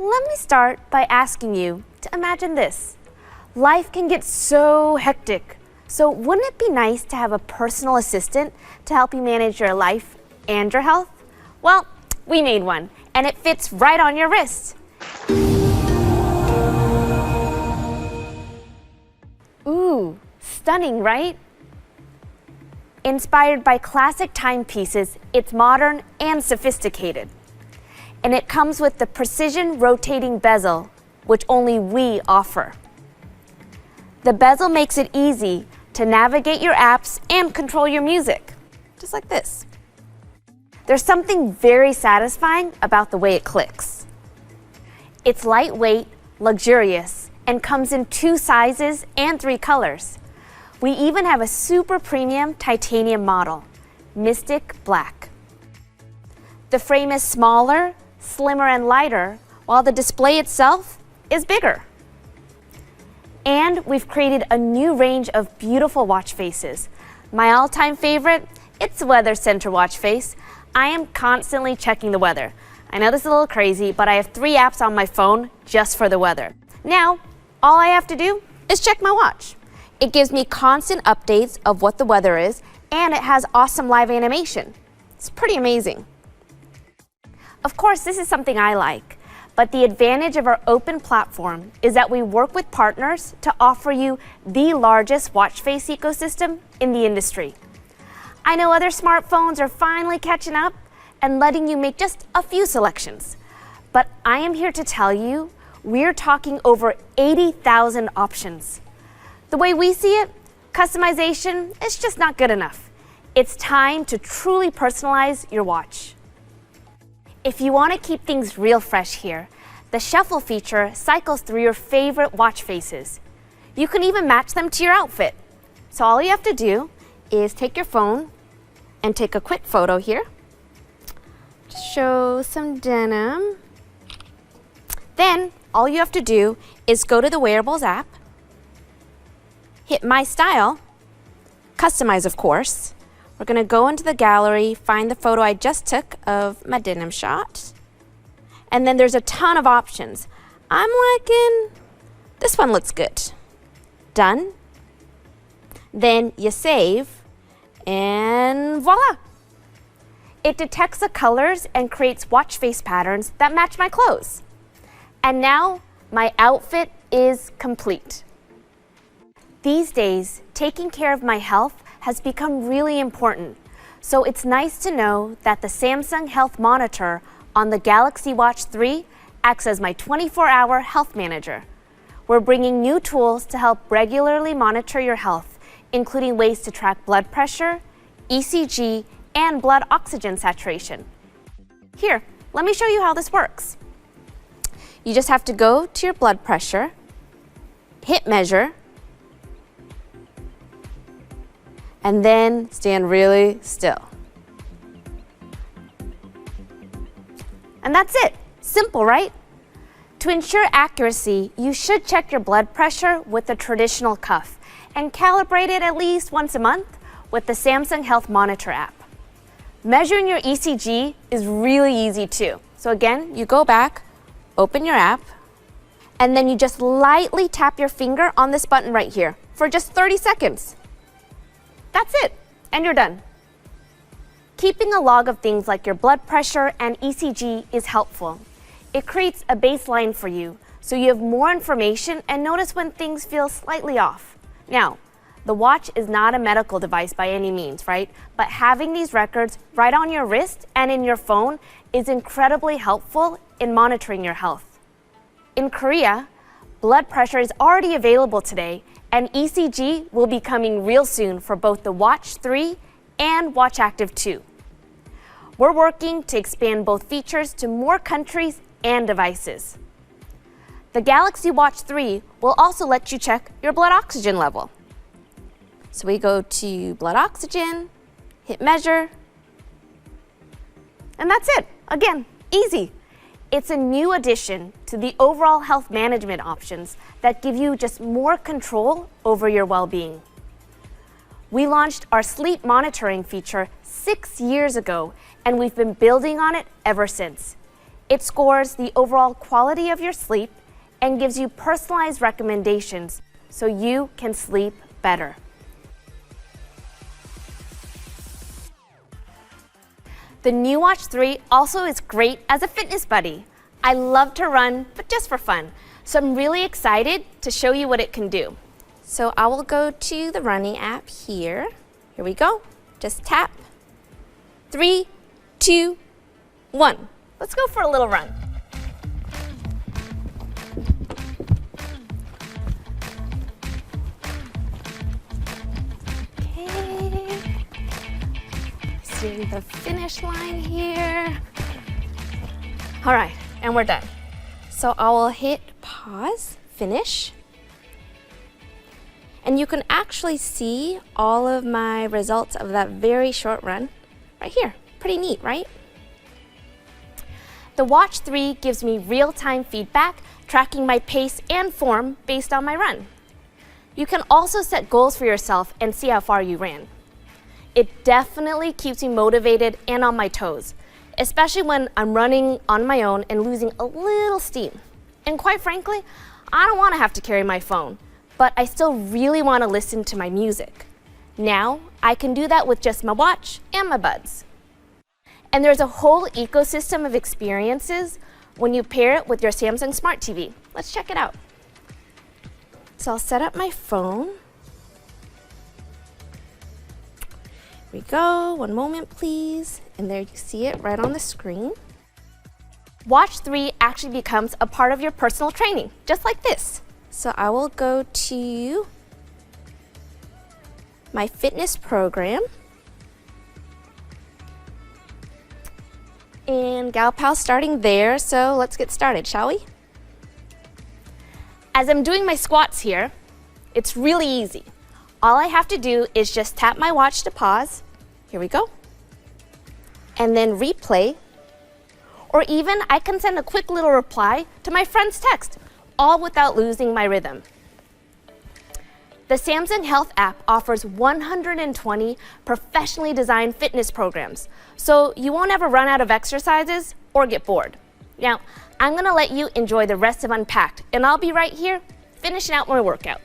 Let me start by asking you to imagine this. Life can get so hectic, so wouldn't it be nice to have a personal assistant to help you manage your life and your health? Well, we made one, and it fits right on your wrist. Ooh, stunning, right? Inspired by classic timepieces, it's modern and sophisticated. And it comes with the precision rotating bezel, which only we offer. The bezel makes it easy to navigate your apps and control your music, just like this. There's something very satisfying about the way it clicks. It's lightweight, luxurious, and comes in 2 sizes and 3 colors. We even have a super premium titanium model, Mystic Black. The frame is smaller, slimmer, and lighter, while the display itself is bigger. And we've created a new range of beautiful watch faces. My all-time favorite, it's the Weather Center watch face. I am constantly checking the weather. I know this is a little crazy, but I have 3 apps on my phone just for the weather. Now, all I have to do is check my watch. It gives me constant updates of what the weather is, and it has awesome live animation. It's pretty amazing. Of course, this is something I like, but the advantage of our open platform is that we work with partners to offer you the largest watch face ecosystem in the industry. I know other smartphones are finally catching up and letting you make just a few selections, but I am here to tell you we're talking over 80,000 options. The way we see it, customization is just not good enough. It's time to truly personalize your watch. If you want to keep things real fresh here, the shuffle feature cycles through your favorite watch faces. You can even match them to your outfit. So all you have to do is take your phone and take a quick photo here. Show some denim. Then all you have to do is go to the Wearables app, hit My Style, customize of course. We're gonna go into the gallery, find the photo I just took of my denim shot. And then there's a ton of options. I'm liking, this one looks good. Done. Then you save, and voila. It detects the colors and creates watch face patterns that match my clothes. And now my outfit is complete. These days, taking care of my health has become really important, so it's nice to know that the Samsung Health Monitor on the Galaxy Watch 3 acts as my 24-hour health manager. We're bringing new tools to help regularly monitor your health, including ways to track blood pressure, ECG, and blood oxygen saturation. Here, let me show you how this works. You just have to go to your blood pressure, hit measure, and then stand really still. And that's it. Simple, right? To ensure accuracy, you should check your blood pressure with a traditional cuff and calibrate it at least once a month with the Samsung Health Monitor app. Measuring your ECG is really easy too. So again, you go back, open your app, and then you just lightly tap your finger on this button right here for just 30 seconds. That's it, and you're done. Keeping a log of things like your blood pressure and ECG is helpful. It creates a baseline for you, so you have more information and notice when things feel slightly off. Now, the watch is not a medical device by any means, right? But having these records right on your wrist and in your phone is incredibly helpful in monitoring your health. In Korea, blood pressure is already available today, and ECG will be coming real soon for both the Watch 3 and Watch Active 2. We're working to expand both features to more countries and devices. The Galaxy Watch 3 will also let you check your blood oxygen level. So we go to blood oxygen, hit measure, and that's it. Again, easy. It's a new addition to the overall health management options that give you just more control over your well-being. We launched our sleep monitoring feature 6 years ago, and we've been building on it ever since. It scores the overall quality of your sleep and gives you personalized recommendations so you can sleep better. The new Watch 3 also is great as a fitness buddy. I love to run, but just for fun. So I'm really excited to show you what it can do. So I will go to the running app here. Here we go. Just tap. 3, 2, 1. Let's go for a little run. Okay. Seeing the finish line here. All right, and we're done. So I will hit pause, finish. And you can actually see all of my results of that very short run right here. Pretty neat, right? The Watch 3 gives me real-time feedback, tracking my pace and form based on my run. You can also set goals for yourself and see how far you ran. It definitely keeps me motivated and on my toes, especially when I'm running on my own and losing a little steam. And quite frankly, I don't want to have to carry my phone, but I still really want to listen to my music. Now, I can do that with just my watch and my buds. And there's a whole ecosystem of experiences when you pair it with your Samsung Smart TV. Let's check it out. So I'll set up my phone. Here we go, one moment please. And there you see it right on the screen. Watch 3 actually becomes a part of your personal training, just like this. So I will go to my fitness program. And Galpal starting there, so let's get started, shall we? As I'm doing my squats here, it's really easy. All I have to do is just tap my watch to pause. Here we go. And then replay. Or even I can send a quick little reply to my friend's text, all without losing my rhythm. The Samsung Health app offers 120 professionally designed fitness programs, so you won't ever run out of exercises or get bored. Now, I'm gonna let you enjoy the rest of Unpacked, and I'll be right here finishing out my workout.